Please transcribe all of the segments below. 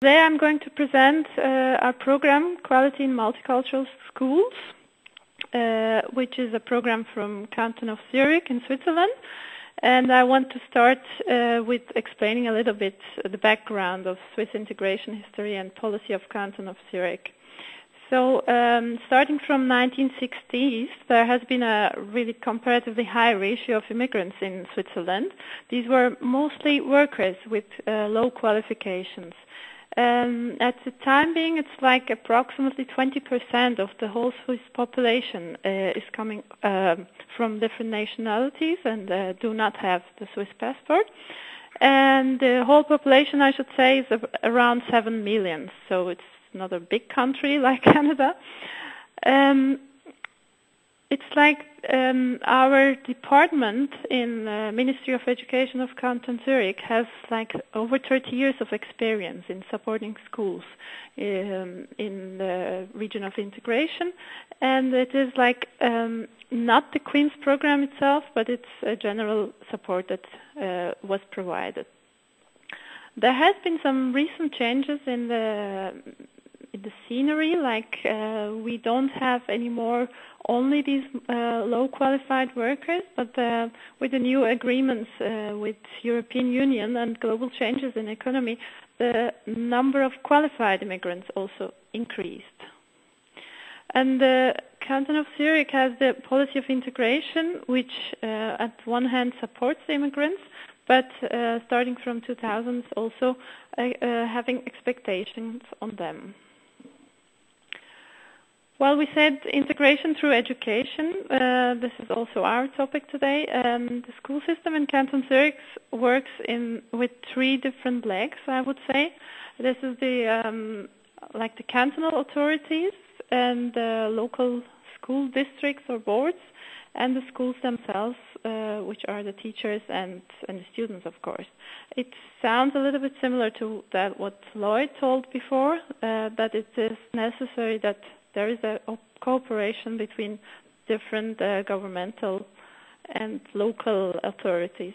Today I'm going to present our program, Quality in Multicultural Schools, which is a program from Canton of Zurich in Switzerland. And I want to start with explaining a little bit the background of Swiss integration history and policy of Canton of Zurich. So starting from 1960s, there has been a really comparatively high ratio of immigrants in Switzerland. These were mostly workers with low qualifications. At the time being, it's like approximately 20% of the whole Swiss population is coming from different nationalities and do not have the Swiss passport. And the whole population, I should say, is around 7 million. So it's not a big country like Canada. It's like our department in Ministry of Education of Canton Zurich has like over 30 years of experience in supporting schools in the region of integration, and it is like not the QUIMS program itself, but it's a general support that was provided. There has been some recent changes in the scenery, like we don't have anymore only these low qualified workers, but with the new agreements with European Union and global changes in economy, the number of qualified immigrants also increased. And the Canton of Zurich has the policy of integration, which at one hand supports the immigrants, but starting from 2000 also having expectations on them. Well, we said integration through education. This is also our topic today. The school system in Canton Zurich works with three different legs, I would say. This is the like the cantonal authorities and the local school districts or boards, and the schools themselves, which are the teachers and the students, of course. It sounds a little bit similar to what Lloyd told before, that it is necessary that there is a cooperation between different governmental and local authorities.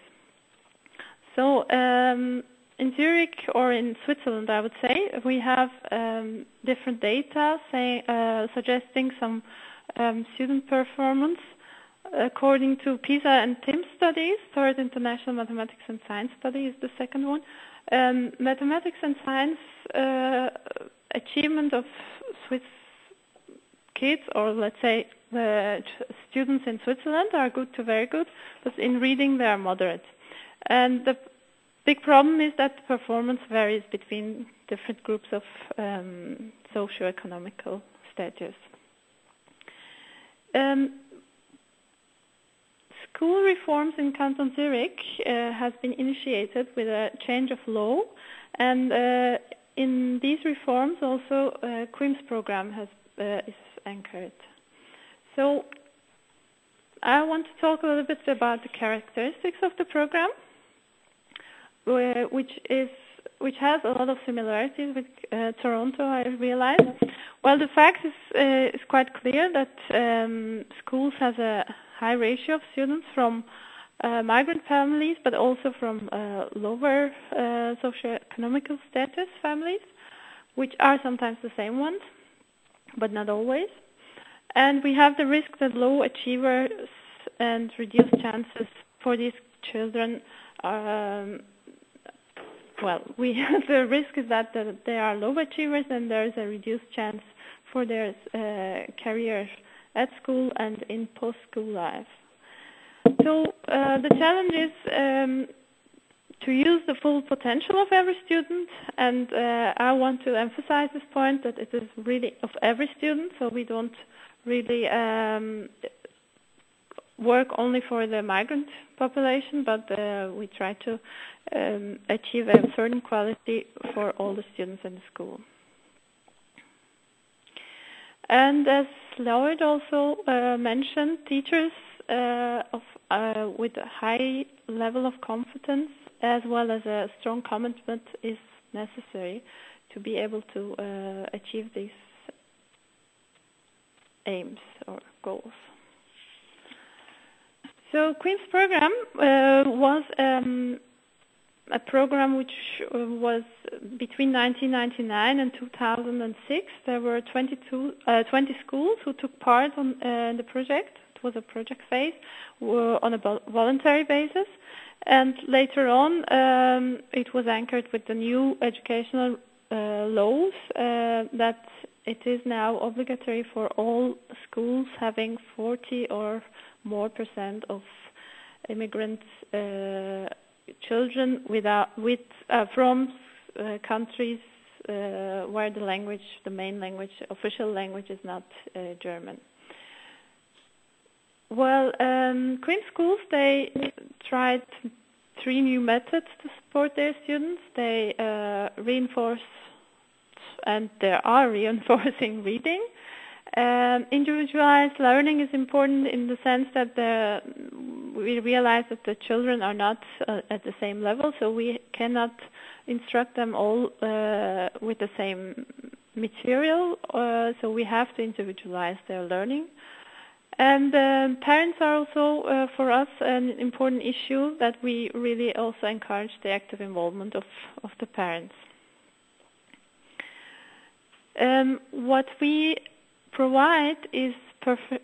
So in Zurich or in Switzerland, I would say, we have different data suggesting some student performance according to PISA and TIMSS studies. Third International Mathematics and Science Study is the second one. Mathematics and science achievement of Swiss kids, or let's say the students in Switzerland, are good to very good, but in reading they are moderate. And the big problem is that the performance varies between different groups of socio-economical status. School reforms in Canton Zurich has been initiated with a change of law, and in these reforms also QUIMS program is anchored. So I want to talk a little bit about the characteristics of the program, which has a lot of similarities with Toronto, I realize. Well, the fact is quite clear that schools has a high ratio of students from migrant families, but also from lower socioeconomical status families, which are sometimes the same ones, but not always. And we have the risk that low achievers and reduced chances for these children are, the risk is that they are low achievers and there is a reduced chance for their career at school and in post-school life. So the challenge is to use the full potential of every student, and I want to emphasize this point that it is really of every student, so we don't really work only for the migrant population, but we try to achieve a certain quality for all the students in the school. And as Lloyd also mentioned, teachers with a high level of competence as well as a strong commitment is necessary to be able to achieve these aims or goals. So QUIMS program was a program which was between 1999 and 2006. There were 20 schools who took part on the project. It was a project phase on a voluntary basis. And later on, it was anchored with the new educational laws that it is now obligatory for all schools having 40 or more % of immigrant children from countries where the main language, official language, is not German. Well, QUIMS schools, they tried 3 new methods to support their students. They reinforced, and they are reinforcing, reading. Individualized learning is important in the sense that we realize that the children are not at the same level, so we cannot instruct them all with the same material, so we have to individualize their learning. And parents are also, for us, an important issue that we really also encourage the active involvement of the parents. What we provide is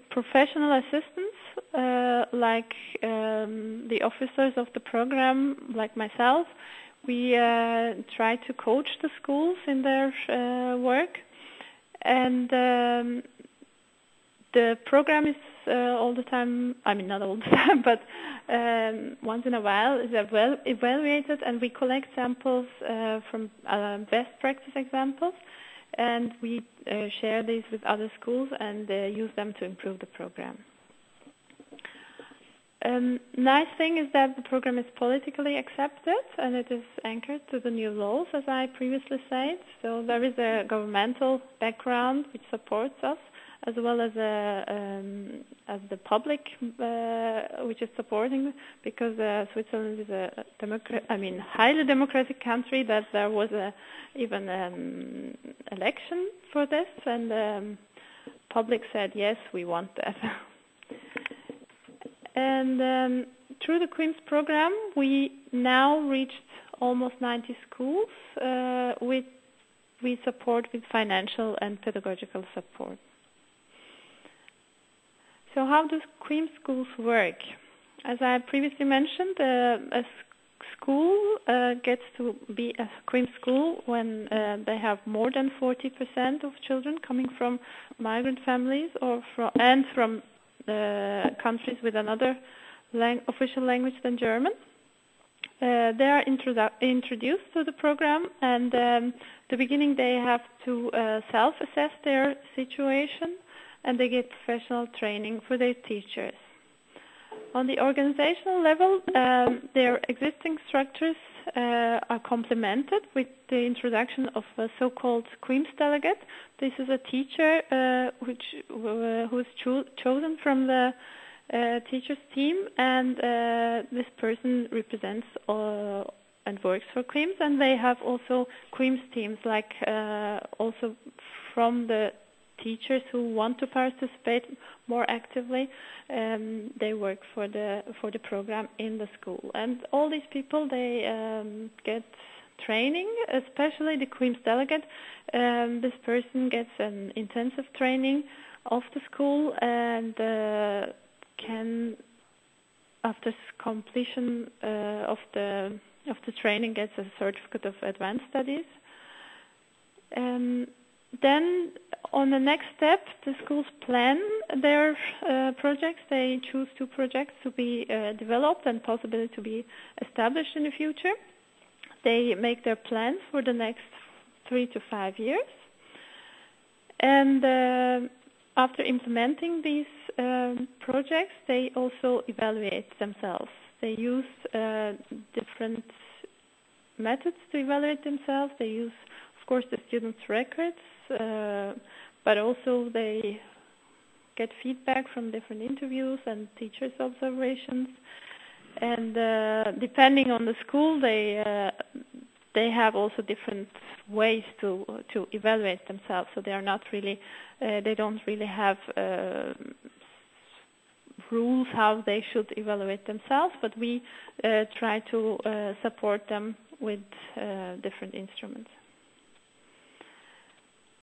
professional assistance, like the officers of the program, like myself. We try to coach the schools in their work, and the program is all the time, I mean not all the time, but once in a while is evaluated, and we collect samples from best practice examples, and we share these with other schools and use them to improve the program. Nice thing is that the program is politically accepted and it is anchored to the new laws, as I previously said. So there is a governmental background which supports us, as well as the public which is supporting, because Switzerland is a highly democratic country. That there was even election for this, and public said yes, we want that. And through the QUIMS program, we now reached almost 90 schools. We support with financial and pedagogical support. So how does QUIMS schools work? As I previously mentioned, a school gets to be a QUIMS school when they have more than 40% of children coming from migrant families or from countries with another official language than German. They are introduced to the program, and the beginning they have to self-assess their situation, and they get professional training for their teachers. On the organizational level, their existing structures are complemented with the introduction of a so-called QUIMS delegate. This is a teacher who is chosen from the teachers team, and this person represents and works for QUIMS, and they have also QUIMS teams, like also from the teachers who want to participate more actively. They work for the program in the school, and all these people, they get training, especially the QUIMS delegate. This person gets an intensive training of the school, and can, after completion of the training, gets a certificate of advanced studies. Then on the next step, the schools plan their projects. They choose 2 projects to be developed and possibly to be established in the future. They make their plans for the next 3 to 5 years. And after implementing these projects, they also evaluate themselves. They use different methods to evaluate themselves. They use, of course, the students' records, but also they get feedback from different interviews and teachers' observations. And depending on the school, they have also different ways to evaluate themselves. So they are not really, they don't really have rules how they should evaluate themselves, but we try to support them with different instruments.